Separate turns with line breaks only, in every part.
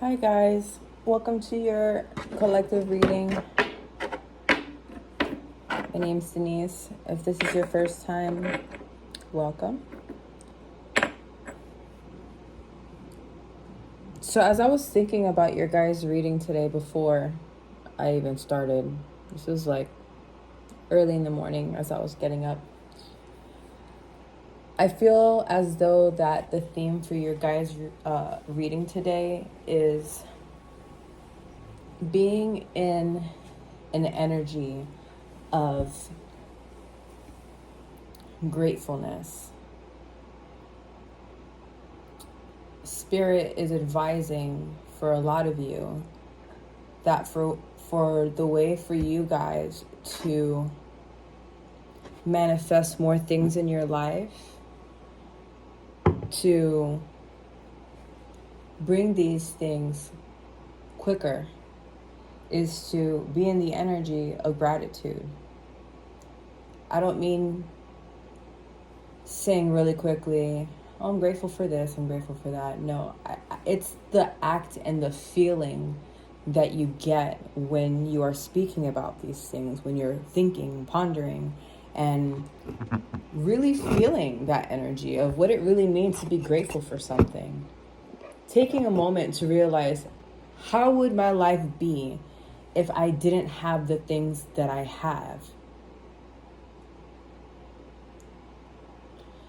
Hi guys, welcome to your collective reading. My name's Denise. If this is your first time, welcome. So as I was thinking about your guys' reading today before I even started, this was like early in the morning as I was getting up, I feel as though that the theme for your guys' reading today is being in an energy of gratefulness. Spirit is advising for a lot of you that for the way for you guys to manifest more things in your life, to bring these things quicker, is to be in the energy of gratitude. I don't mean saying really quickly, oh, I'm grateful for this, I'm grateful for that. No, it's the act and the feeling that you get when you are speaking about these things, when you're thinking, pondering, and really feeling that energy of what it really means to be grateful for something. Taking a moment to realize, how would my life be if I didn't have the things that I have?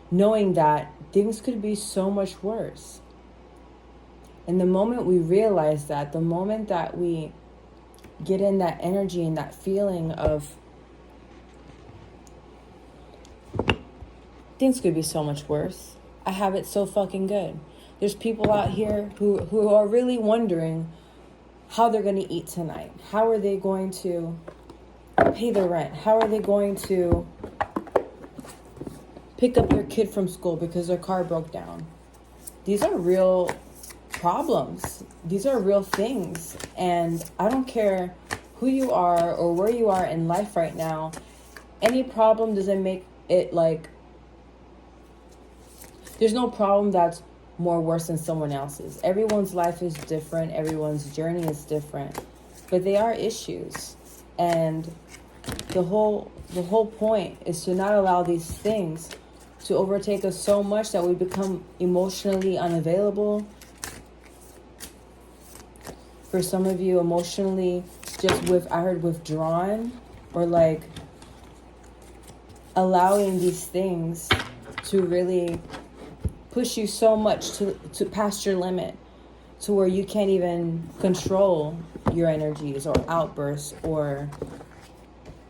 Knowing that things could be so much worse. And the moment we realize that, the moment that we get in that energy and that feeling of things could be so much worse, I have it so fucking good. There's people out here who are really wondering how they're going to eat tonight. How are they going to pay their rent? How are they going to pick up their kid from school because their car broke down? These are real problems. These are real things. And I don't care who you are or where you are in life right now. Any problem doesn't make it like... There's no problem that's more worse than someone else's. Everyone's life is different. Everyone's journey is different. But they are issues. And the whole point is to not allow these things to overtake us so much that we become emotionally unavailable. For some of you, emotionally just withdrawn, or like allowing these things to really push you so much to past your limit, to where you can't even control your energies or outbursts. Or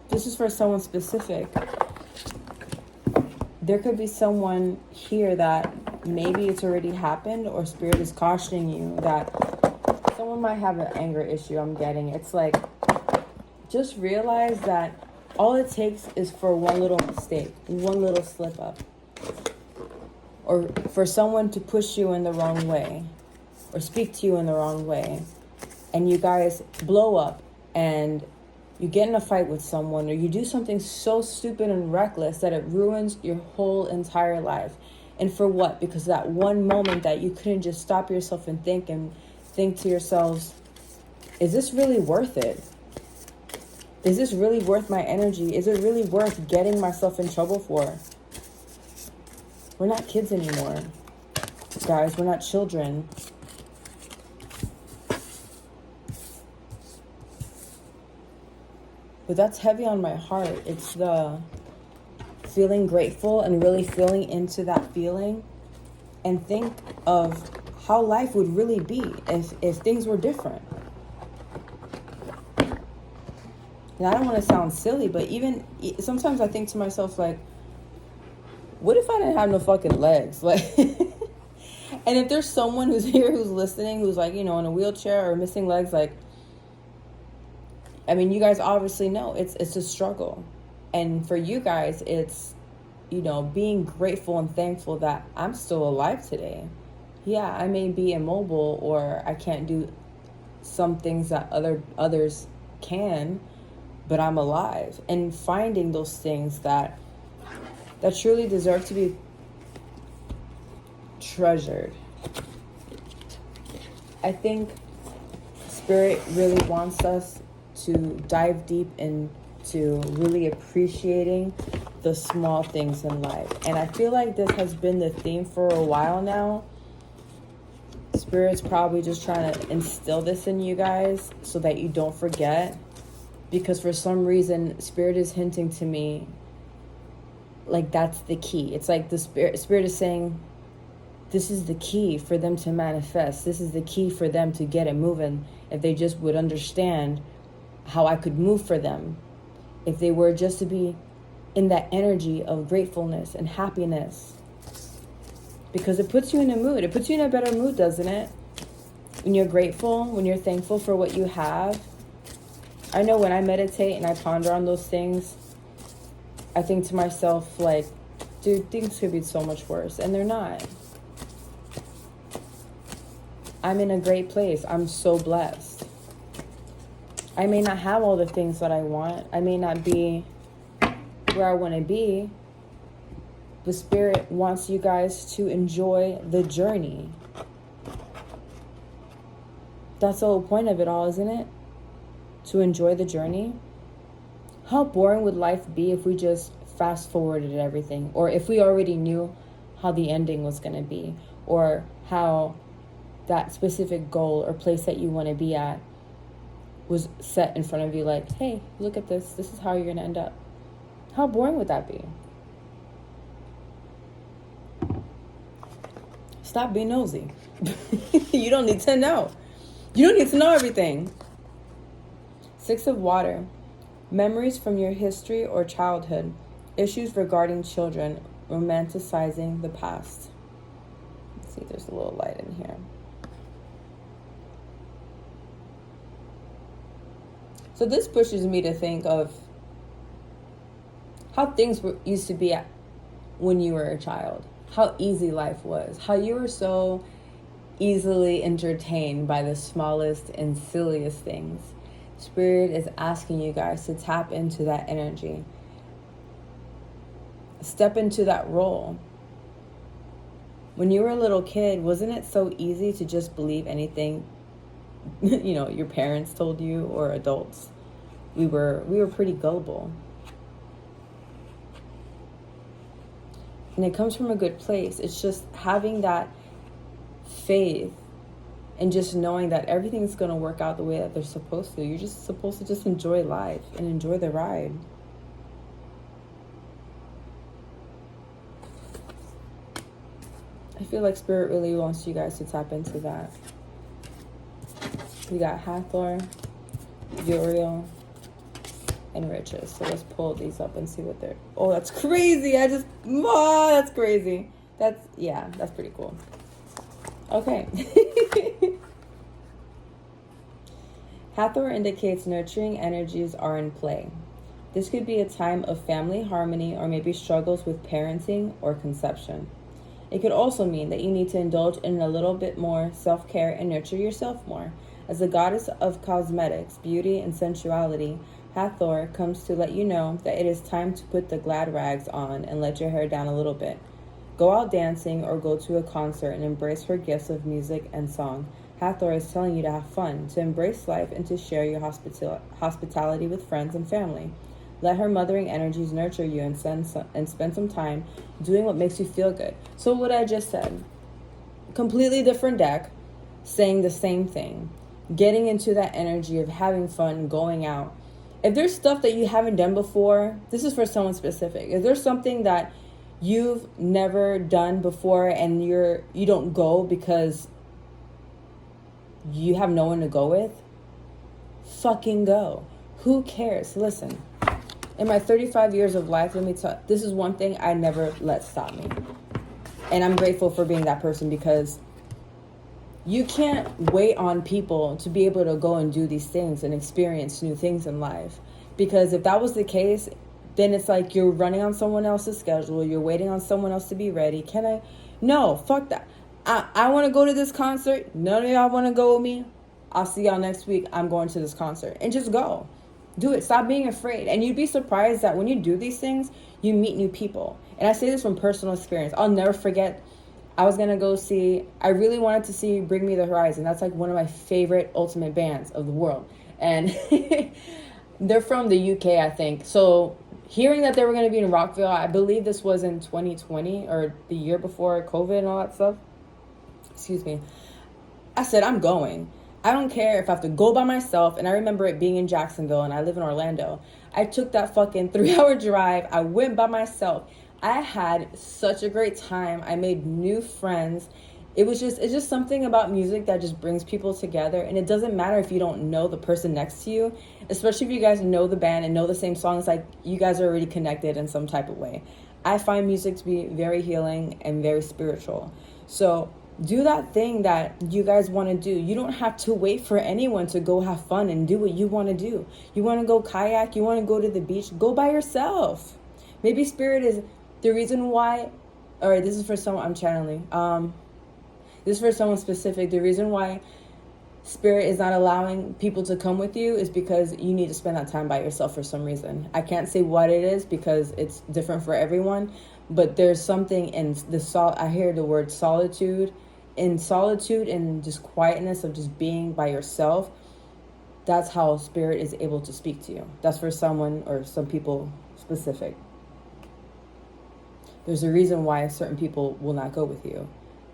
this is for someone specific. There could be someone here that maybe it's already happened, or Spirit is cautioning you that someone might have an anger issue. I'm getting it. It's like, just realize that all it takes is for one little mistake, one little slip up, or for someone to push you in the wrong way or speak to you in the wrong way, and you guys blow up and you get in a fight with someone, or you do something so stupid and reckless that it ruins your whole entire life. And for what? Because that one moment that you couldn't just stop yourself and think to yourselves, is this really worth it? Is this really worth my energy? Is it really worth getting myself in trouble for? We're not kids anymore, guys. We're not children. But that's heavy on my heart. It's the feeling grateful and really feeling into that feeling, and think of how life would really be if things were different. And I don't want to sound silly, but even sometimes I think to myself, like, what if I didn't have no fucking legs? Like, and if there's someone who's here who's listening, who's like, in a wheelchair or missing legs, like, I mean, you guys obviously know it's a struggle. And for you guys, it's, being grateful and thankful that I'm still alive today. Yeah, I may be immobile, or I can't do some things that others can, but I'm alive. And finding those things that truly deserve to be treasured. I think Spirit really wants us to dive deep into really appreciating the small things in life. And I feel like this has been the theme for a while now. Spirit's probably just trying to instill this in you guys so that you don't forget. Because for some reason, Spirit is hinting to me like that's the key. It's like the Spirit is saying, this is the key for them to manifest. This is the key for them to get it moving. If they just would understand how I could move for them. If they were just to be in that energy of gratefulness and happiness. Because it puts you in a mood. It puts you in a better mood, doesn't it? When you're grateful, when you're thankful for what you have. I know when I meditate and I ponder on those things, I think to myself, like, dude, things could be so much worse. And they're not. I'm in a great place. I'm so blessed. I may not have all the things that I want. I may not be where I want to be. The Spirit wants you guys to enjoy the journey. That's the whole point of it all, isn't it? To enjoy the journey. How boring would life be if we just fast forwarded everything? Or if we already knew how the ending was going to be? Or how that specific goal or place that you want to be at was set in front of you, like, hey, look at this. This is how you're going to end up. How boring would that be? Stop being nosy. You don't need to know. You don't need to know everything. 6 of water. Memories from your history or childhood. Issues regarding children. Romanticizing the past. Let's see, there's a little light in here. So this pushes me to think of how things used to be when you were a child. How easy life was. How you were so easily entertained by the smallest and silliest things. Spirit is asking you guys to tap into that energy. Step into that role. When you were a little kid, wasn't it so easy to just believe anything, your parents told you or adults? We were pretty gullible. And it comes from a good place. It's just having that faith and just knowing that everything's going to work out the way that they're supposed to. You're just supposed to just enjoy life and enjoy the ride. I feel like Spirit really wants you guys to tap into that. We got Hathor, Uriel, and Riches. So let's pull these up and see what they're... Oh, that's crazy. That's crazy. That's pretty cool. Okay. Hathor indicates nurturing energies are in play. This could be a time of family harmony or maybe struggles with parenting or conception. It could also mean that you need to indulge in a little bit more self-care and nurture yourself more. As the goddess of cosmetics, beauty, and sensuality, Hathor comes to let you know that it is time to put the glad rags on and let your hair down a little bit. Go out dancing or go to a concert and embrace her gifts of music and song. Hathor is telling you to have fun, to embrace life, and to share your hospitality with friends and family. Let her mothering energies nurture you and spend some time doing what makes you feel good. So what I just said, completely different deck, saying the same thing. Getting into that energy of having fun, going out. If there's stuff that you haven't done before, this is for someone specific. If there's something that you've never done before and you don't go because you have no one to go with, fucking go. Who cares? Listen, in my 35 years of life, let me tell you, this is one thing I never let stop me. And I'm grateful for being that person, because you can't wait on people to be able to go and do these things and experience new things in life. Because if that was the case, then it's like you're running on someone else's schedule. You're waiting on someone else to be ready. No, fuck that. I want to go to this concert. None of y'all want to go with me. I'll see y'all next week. I'm going to this concert. And just go. Do it. Stop being afraid. And you'd be surprised that when you do these things, you meet new people. And I say this from personal experience. I'll never forget. I was going to go see, I really wanted to see Bring Me the Horizon. That's like one of my favorite ultimate bands of the world. And they're from the UK, I think. So hearing that they were going to be in Rockville, I believe this was in 2020 or the year before COVID and all that stuff. Excuse me. I said, I'm going. I don't care if I have to go by myself. And I remember it being in Jacksonville and I live in Orlando. I took that fucking 3-hour drive. I went by myself. I had such a great time. I made new friends. It's just something about music that just brings people together. And it doesn't matter if you don't know the person next to you, especially if you guys know the band and know the same songs, like you guys are already connected in some type of way. I find music to be very healing and very spiritual. So do that thing that you guys want to do. You don't have to wait for anyone to go have fun and do what you want to do. You want to go kayak, you want to go to the beach, go by yourself. Maybe spirit is the reason why, or this is for someone I'm channeling. This is for someone specific. The reason why spirit is not allowing people to come with you is because you need to spend that time by yourself for some reason. I can't say what it is because it's different for everyone, but there's something in I hear the word solitude. In solitude and just quietness of just being by yourself, that's how spirit is able to speak to you. That's for someone or some people specific. There's a reason why certain people will not go with you,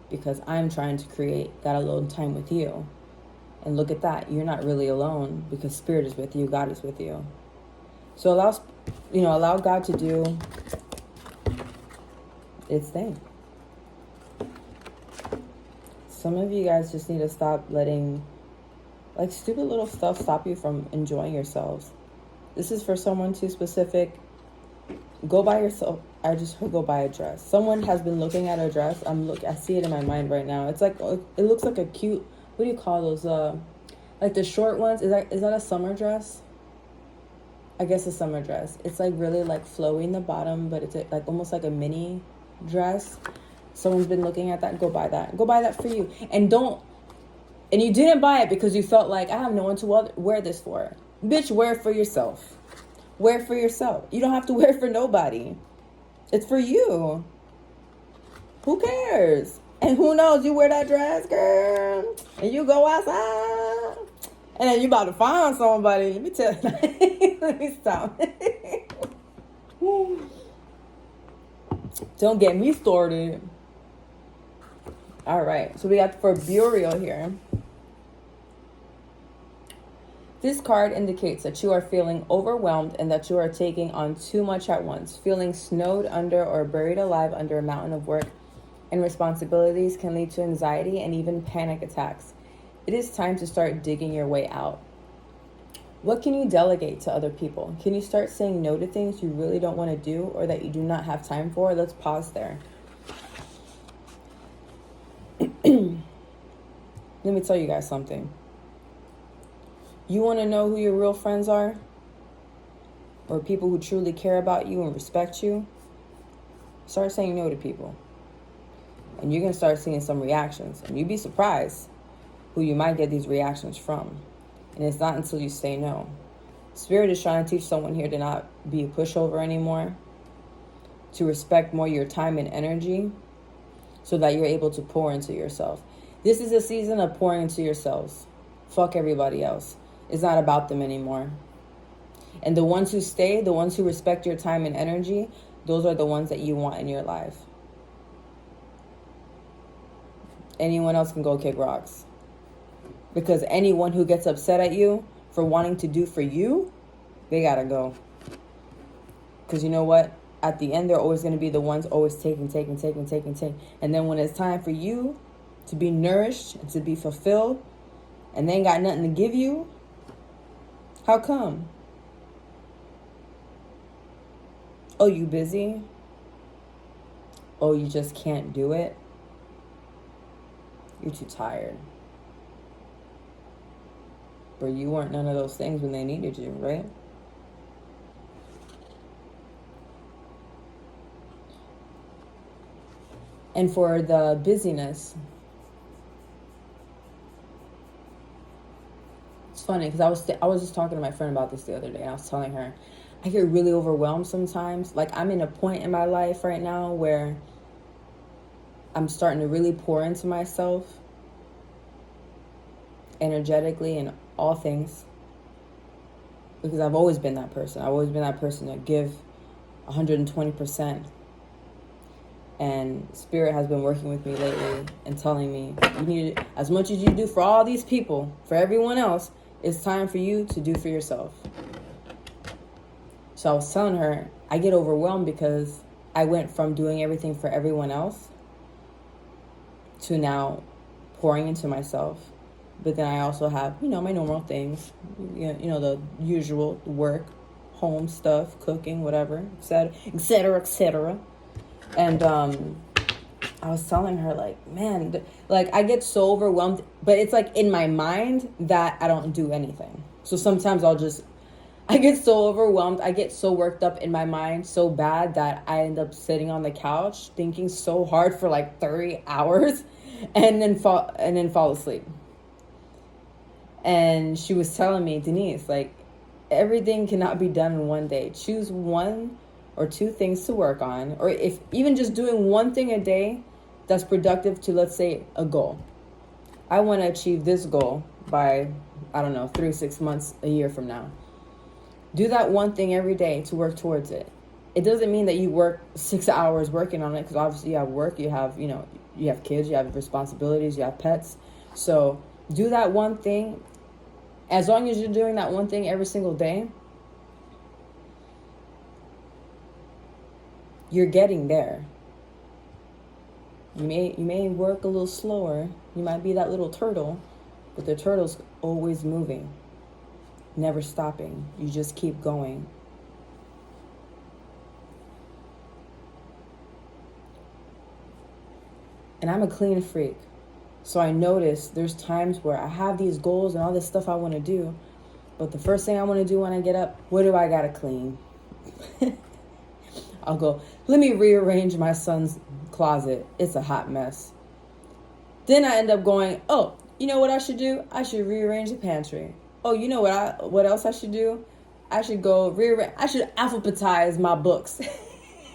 because I'm trying to create that alone time with you. And look at that, you're not really alone because spirit is with you, God is with you. So allow God to do its thing. Some of you guys just need to stop letting like stupid little stuff stop you from enjoying yourselves. This is for someone too specific. Go buy yourself. I just heard go buy a dress. Someone has been looking at a dress. I see it in my mind right now. It's like, it looks like a cute, what do you call those? Like the short ones. Is that a summer dress? I guess a summer dress. It's like really like flowy in the bottom, but it's like almost like a mini dress. Someone's been looking at that. Go buy that. Go buy that for you. And you didn't buy it because you felt like, I have no one to wear this for. Bitch, wear it for yourself. Wear it for yourself. You don't have to wear it for nobody. It's for you. Who cares? And who knows? You wear that dress, girl, and you go outside, and then you about to find somebody. Let me tell you. Let me stop. Don't get me started. All right, so we got for Burial here. This card indicates that you are feeling overwhelmed and that you are taking on too much at once. Feeling snowed under or buried alive under a mountain of work and responsibilities can lead to anxiety and even panic attacks. It is time to start digging your way out. What can you delegate to other people? Can you start saying no to things you really don't want to do or that you do not have time for? Let's pause there. Let me tell you guys something. You want to know who your real friends are? Or people who truly care about you and respect you? Start saying no to people. And you're going to start seeing some reactions. And you'd be surprised who you might get these reactions from. And it's not until you say no. Spirit is trying to teach someone here to not be a pushover anymore. To respect more your time and energy. So that you're able to pour into yourself. This is a season of pouring into yourselves. Fuck everybody else. It's not about them anymore. And the ones who stay, the ones who respect your time and energy, those are the ones that you want in your life. Anyone else can go kick rocks. Because anyone who gets upset at you for wanting to do for you, they gotta go. Because you know what? At the end, they're always going to be the ones always taking. And then when it's time for you to be nourished and to be fulfilled, and they ain't got nothing to give you, how come? Oh, you busy? Oh, you just can't do it? You're too tired. But you weren't none of those things when they needed you, right? And for the busyness, it's funny because I was just talking to my friend about this the other day, and I was telling her I get really overwhelmed sometimes. Like, I'm in a point in my life right now where I'm starting to really pour into myself energetically in all things, because I've always been that person. I've always been that person to give 120%. And Spirit has been working with me lately and telling me, you need, as much as you do for all these people, for everyone else, it's time for you to do for yourself. So I was telling her, I get overwhelmed because I went from doing everything for everyone else to now pouring into myself. But then I also have, my normal things, the usual work, home stuff, cooking, whatever, etc., etc., etc. And I was telling her, like, man, like, I get so overwhelmed, but it's like in my mind that I don't do anything. So sometimes I get so overwhelmed, I get so worked up in my mind so bad that I end up sitting on the couch thinking so hard for like 30 hours and then fall asleep. And she was telling me, Denise, like, everything cannot be done in one day. Choose one or two things to work on, or if even just doing one thing a day that's productive to, let's say, a goal. I want to achieve this goal by, 3-6 months, a year from now. Do that one thing every day to work towards it. It doesn't mean that you work 6 hours working on it, because obviously you have work, you have kids, you have responsibilities, you have pets. So do that one thing. As long as you're doing that one thing every single day, you're getting there. You may work a little slower. You might be that little turtle, but the turtle's always moving, never stopping. You just keep going. And I'm a clean freak. So I notice there's times where I have these goals and all this stuff I want to do, but the first thing I want to do when I get up, what do I got to clean? I'll go, let me rearrange my son's closet. It's a hot mess. Then I end up going, oh, you know what I should do? I should rearrange the pantry. Oh, you know what else I should do? I should I should alphabetize my books.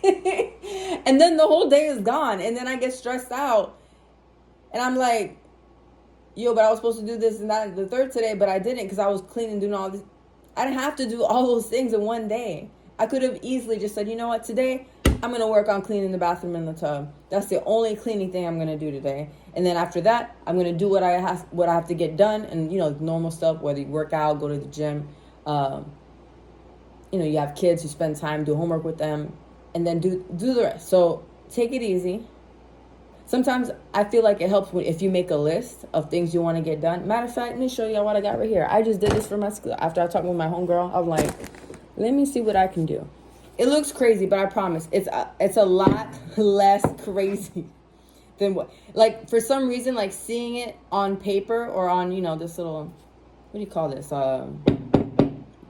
And then the whole day is gone. And then I get stressed out. And I'm like, but I was supposed to do this and that, the third today, but I didn't because I was cleaning, doing all this. I didn't have to do all those things in one day. I could have easily just said, you know what, today I'm going to work on cleaning the bathroom and the tub. That's the only cleaning thing I'm going to do today. And then after that, I'm going to do what I have to get done, and normal stuff, whether you work out, go to the gym, you have kids, you spend time, do homework with them, and then do the rest. So take it easy. Sometimes I feel like it helps if you make a list of things you want to get done. Matter of fact, let me show you what I got right here. I just did this for my school. After I talked with my homegirl, I'm like, let me see what I can do. It looks crazy, but I promise it's a lot less crazy than what. Like, for some reason, like, seeing it on paper or on, this little, what do you call this?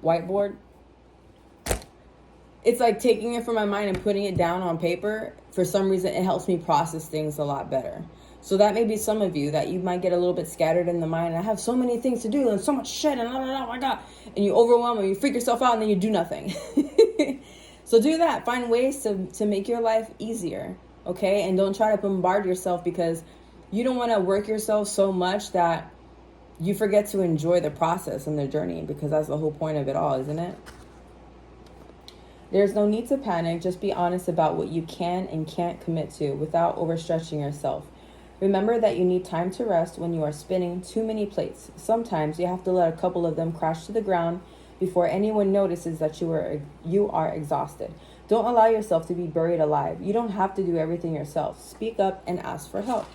Whiteboard. It's like taking it from my mind and putting it down on paper. For some reason, it helps me process things a lot better. So that may be some of you, that you might get a little bit scattered in the mind. I have so many things to do and so much shit and oh my God. And you overwhelm and you freak yourself out and then you do nothing. So do that. Find ways to make your life easier, okay? And don't try to bombard yourself, because you don't want to work yourself so much that you forget to enjoy the process and the journey, because that's the whole point of it all, isn't it? There's no need to panic. Just be honest about what you can and can't commit to without overstretching yourself. Remember that you need time to rest when you are spinning too many plates. Sometimes you have to let a couple of them crash to the ground before anyone notices that you are exhausted. Don't allow yourself to be buried alive. You don't have to do everything yourself. Speak up and ask for help.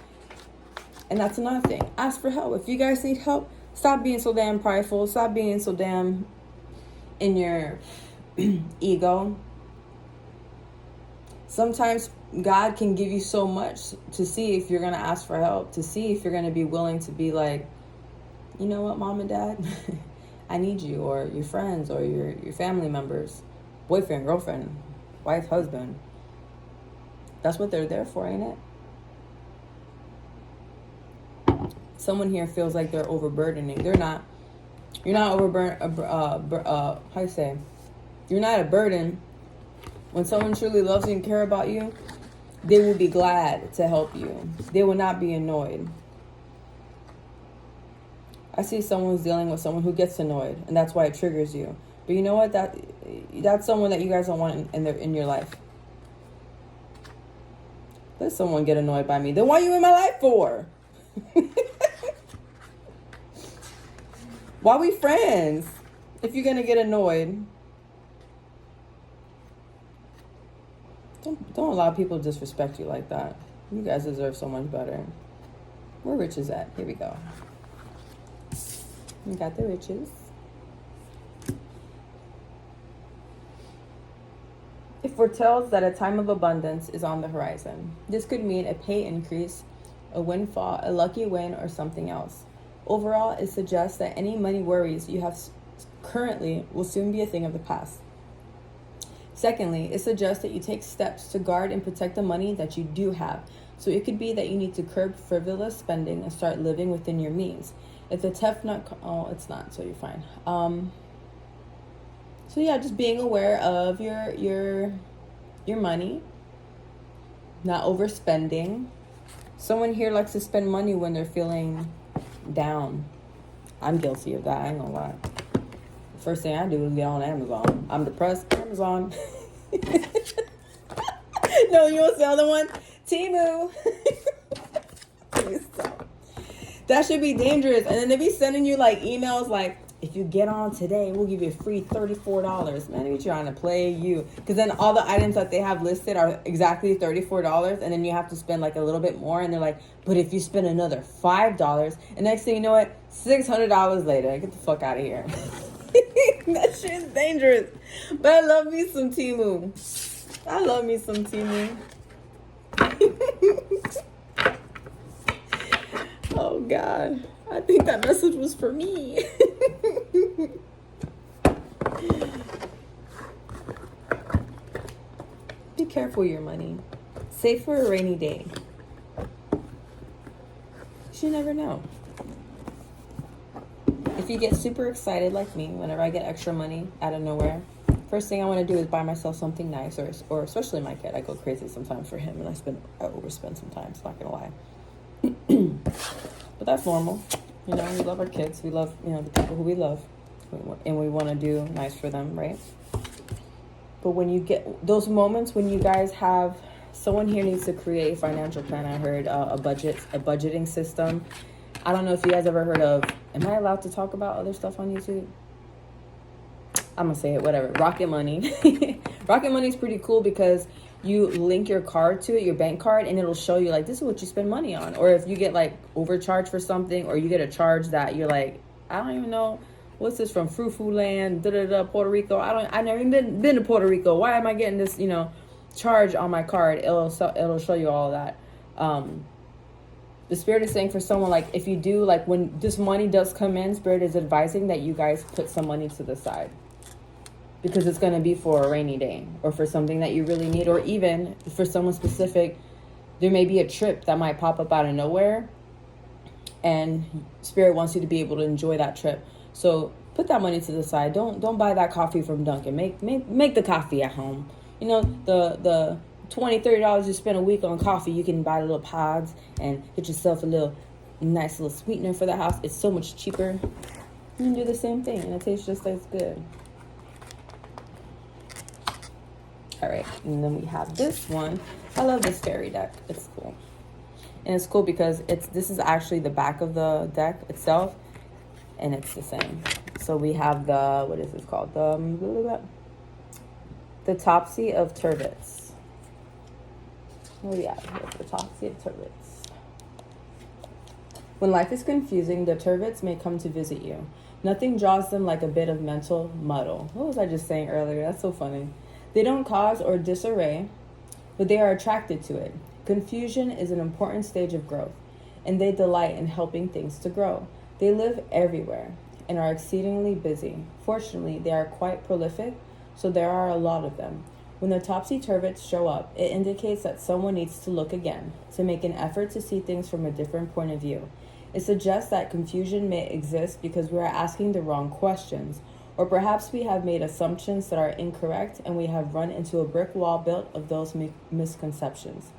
And that's another thing. Ask for help. If you guys need help, stop being so damn prideful. Stop being so damn in your ego. Sometimes God can give you so much to see if you're going to ask for help, to see if you're going to be willing to be like, you know what, mom and dad, I need you, or your friends, or your family members, boyfriend, girlfriend, wife, husband. That's what they're there for, ain't it? Someone here feels like they're overburdening. They're not. You're not how you say? You're not a burden. When someone truly loves you and care about you, They will be glad to help you. They will not be annoyed. I see someone's dealing with someone who gets annoyed, and that's why it triggers you. But you know what? That's someone that you guys don't want in your life. Let someone get annoyed by me. Then why are you in my life for? Why are we friends if you're gonna get annoyed? Don't allow people to disrespect you like that. You guys deserve so much better. Where Rich is at? Here we go. We got the riches. It foretells that a time of abundance is on the horizon. This could mean a pay increase, a windfall, a lucky win, or something else. Overall, it suggests that any money worries you have currently will soon be a thing of the past. Secondly, it suggests that you take steps to guard and protect the money that you do have. So it could be that you need to curb frivolous spending and start living within your means. If the it's not, so you're fine. So yeah, just being aware of your money, not overspending. Someone here likes to spend money when they're feeling down. I'm guilty of that, I ain't gonna lie. First thing I do is get on Amazon. I'm depressed, Amazon. No, you want the other one? Temu. That should be dangerous. And then they be sending you like emails like, if you get on today, we'll give you a free $34. Man, they be trying to play you. Because then all the items that they have listed are exactly $34. And then you have to spend like a little bit more. And they're like, but if you spend another $5, and next thing you know it, $600 later. Get the fuck out of here. That shit is dangerous. But I love me some Temu. I love me some Temu. Oh God. I think that message was for me. Be careful with your money. Save for a rainy day. You never know. If you get super excited like me, whenever I get extra money out of nowhere, first thing I want to do is buy myself something nice, or especially my kid. I go crazy sometimes for him, and I overspend sometimes, not gonna lie. But that's normal. You know, we love our kids. We love, the people who we love. And we want to do nice for them, right? But when you get those moments when you guys have... Someone here needs to create a financial plan. I heard a budgeting system. I don't know if you guys ever heard of... Am I allowed to talk about other stuff on YouTube? I'm going to say it, whatever. Rocket Money. Rocket Money is pretty cool because you link your card to it, your bank card, and it'll show you, like, this is what you spend money on. Or if you get, like, overcharged for something, or you get a charge that you're like, I don't even know, what's this from Frou Land, Puerto Rico. I've never even been to Puerto Rico. Why am I getting this, charge on my card? It'll show you all of that. The Spirit is saying for someone, like, if you do, like, when this money does come in, Spirit is advising that you guys put some money to the side. Because it's going to be for a rainy day, or for something that you really need, or even for someone specific. There may be a trip that might pop up out of nowhere, and Spirit wants you to be able to enjoy that trip. So put that money to the side. Don't buy that coffee from Dunkin'. Make the coffee at home. The $20-$30 you spend a week on coffee, you can buy little pods and get yourself a nice little sweetener for the house. It's so much cheaper. You can do the same thing, and it tastes just as good. All right, and then we have this one. I love this fairy deck. It's cool. And it's cool because this is actually the back of the deck itself, and it's the same. So we have the, what is this called? The Topsy of Turvets. Oh yeah, here's the Topsy of Turvets. When life is confusing, the Turvets may come to visit you. Nothing draws them like a bit of mental muddle. What was I just saying earlier? That's so funny. They don't cause or disarray, but they are attracted to it. Confusion is an important stage of growth, and they delight in helping things to grow. They live everywhere and are exceedingly busy. Fortunately, they are quite prolific, so there are a lot of them. When the topsy-turvets show up, it indicates that someone needs to look again, to make an effort to see things from a different point of view. It suggests that confusion may exist because we are asking the wrong questions, or perhaps we have made assumptions that are incorrect and we have run into a brick wall built of those misconceptions.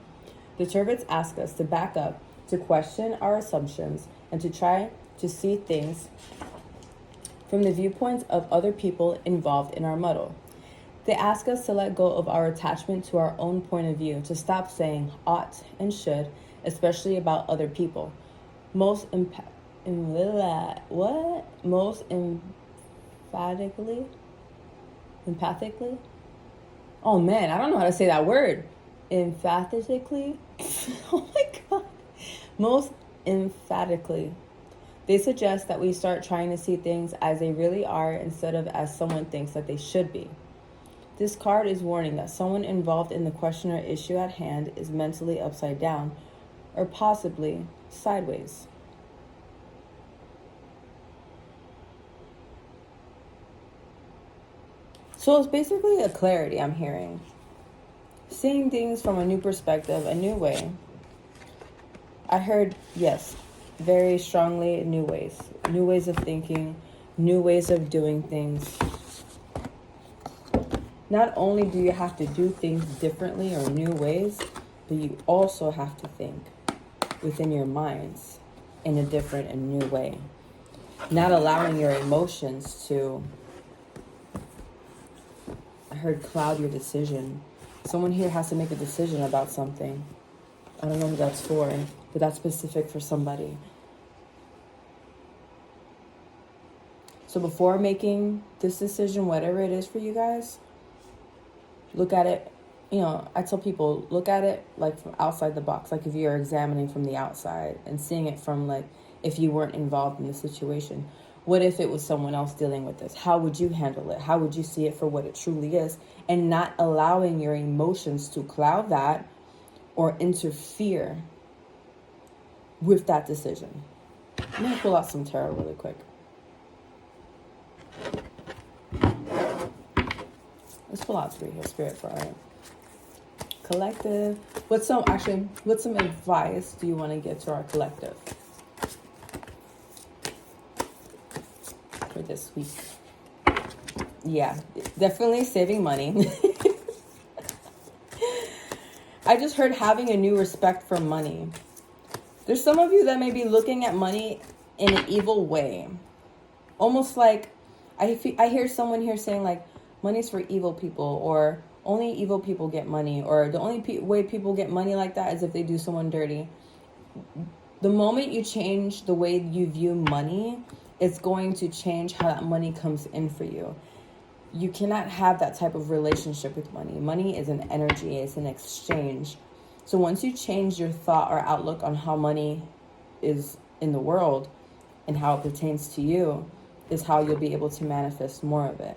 The Turvets ask us to back up, to question our assumptions, and to try to see things from the viewpoints of other people involved in our muddle. They ask us to let go of our attachment to our own point of view, to stop saying ought and should, especially about other people. Most empathically. Oh man, I don't know how to say that word. Emphatically. Oh my god. Most emphatically. They suggest that we start trying to see things as they really are instead of as someone thinks that they should be. This card is warning that someone involved in the question or issue at hand is mentally upside down, or possibly sideways. So it's basically a clarity I'm hearing. Seeing things from a new perspective, a new way. I heard, yes, very strongly new ways of thinking, new ways of doing things. Not only do you have to do things differently or new ways, but you also have to think within your minds in a different and new way. Not allowing your emotions to, I heard, cloud your decision. Someone here has to make a decision about something. I don't know who that's for, but that's specific for somebody. So before making this decision, whatever it is for you guys, look at it, I tell people, look at it like from outside the box, like if you're examining from the outside and seeing it from like if you weren't involved in the situation. What if it was someone else dealing with this? How would you handle it? How would you see it for what it truly is? And not allowing your emotions to cloud that or interfere with that decision. I'm going to pull out some tarot really quick. Let's pull out three here, Spirit, for our collective. What's some advice do you want to give to our collective for this week? Yeah, definitely saving money. I just heard having a new respect for money. There's some of you that may be looking at money in an evil way. Almost like, I hear someone here saying like, money's for evil people, or only evil people get money, or the only way people get money like that is if they do someone dirty. The moment you change the way you view money, it's going to change how that money comes in for you. You cannot have that type of relationship with money. Money is an energy, it's an exchange. So once you change your thought or outlook on how money is in the world and how it pertains to you, is how you'll be able to manifest more of it.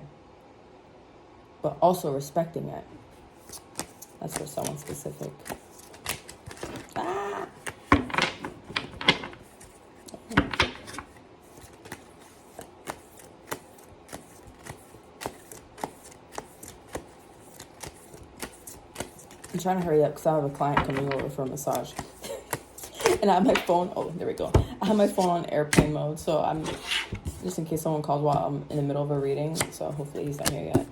But also respecting it. That's for someone specific. Ah! I'm trying to hurry up because I have a client coming over for a massage. And I have my phone, there we go. I have my phone on airplane mode, so I'm, just in case someone calls while I'm in the middle of a reading. So hopefully he's not here yet.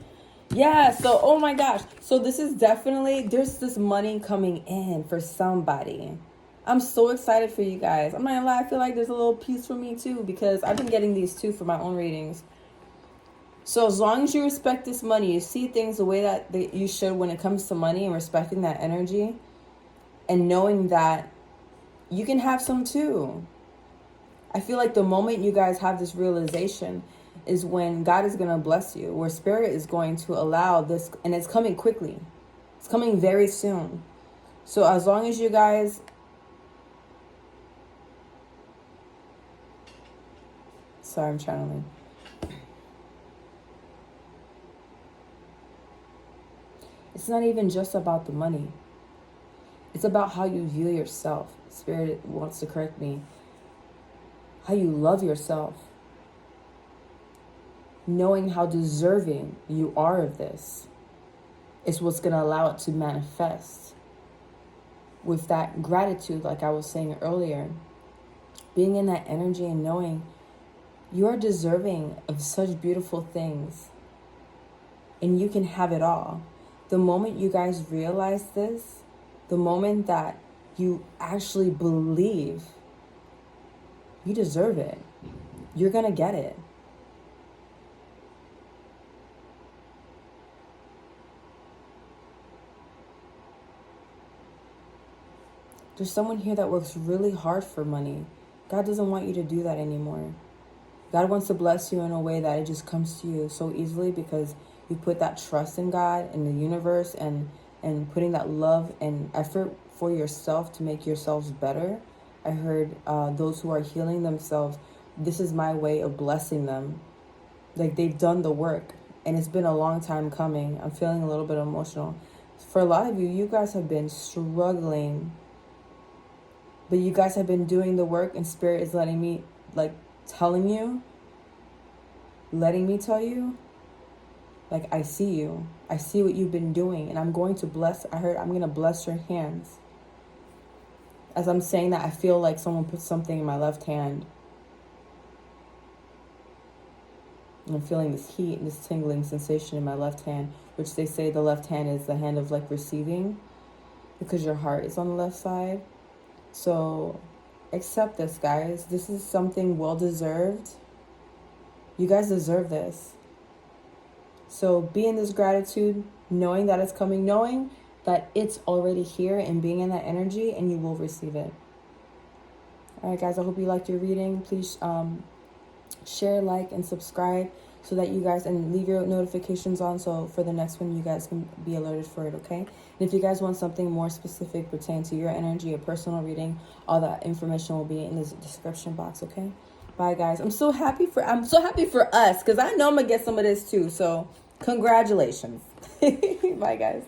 Yeah, so, oh my gosh. So this is definitely, there's this money coming in for somebody. I'm so excited for you guys. I'm not gonna lie, I feel like there's a little piece for me too, because I've been getting these too for my own readings. So as long as you respect this money, you see things the way that you should when it comes to money, and respecting that energy and knowing that you can have some too. I feel like the moment you guys have this realization is when God is going to bless you, where Spirit is going to allow this, and it's coming quickly. It's coming very soon. So as long as you guys, sorry, I'm channeling. It's not even just about the money. It's about how you view yourself. Spirit wants to correct me. How you love yourself. Knowing how deserving you are of this is what's going to allow it to manifest. With that gratitude, like I was saying earlier, being in that energy and knowing you are deserving of such beautiful things and you can have it all. The moment you guys realize this, the moment that you actually believe you deserve it. You're going to get it. There's someone here that works really hard for money. God doesn't want you to do that anymore. God wants to bless you in a way that it just comes to you so easily because you put that trust in God and the universe and putting that love and effort for yourself to make yourselves better. I heard those who are healing themselves, this is my way of blessing them. Like, they've done the work and it's been a long time coming. I'm feeling a little bit emotional. For a lot of you, you guys have been struggling, but you guys have been doing the work, and Spirit is letting me, telling you, letting me tell you, I see you. I see what you've been doing, and I'm going to bless, I'm going to bless your hands. As I'm saying that, I feel like someone put something in my left hand. And I'm feeling this heat and this tingling sensation in my left hand, which they say the left hand is the hand of receiving, because your heart is on the left side. So accept this, guys. This is something well-deserved. You guys deserve this. So be in this gratitude, knowing that it's coming, knowing that it's already here, and being in that energy, and you will receive it. All right, guys, I hope you liked your reading. Please share, like, and subscribe so that you guys, and leave your notifications on so for the next one you guys can be alerted for it, okay? And if you guys want something more specific pertaining to your energy, a personal reading, all that information will be in the description box, okay? Bye, guys. I'm so happy for us, because I know I'm gonna get some of this too, so congratulations. Bye, guys.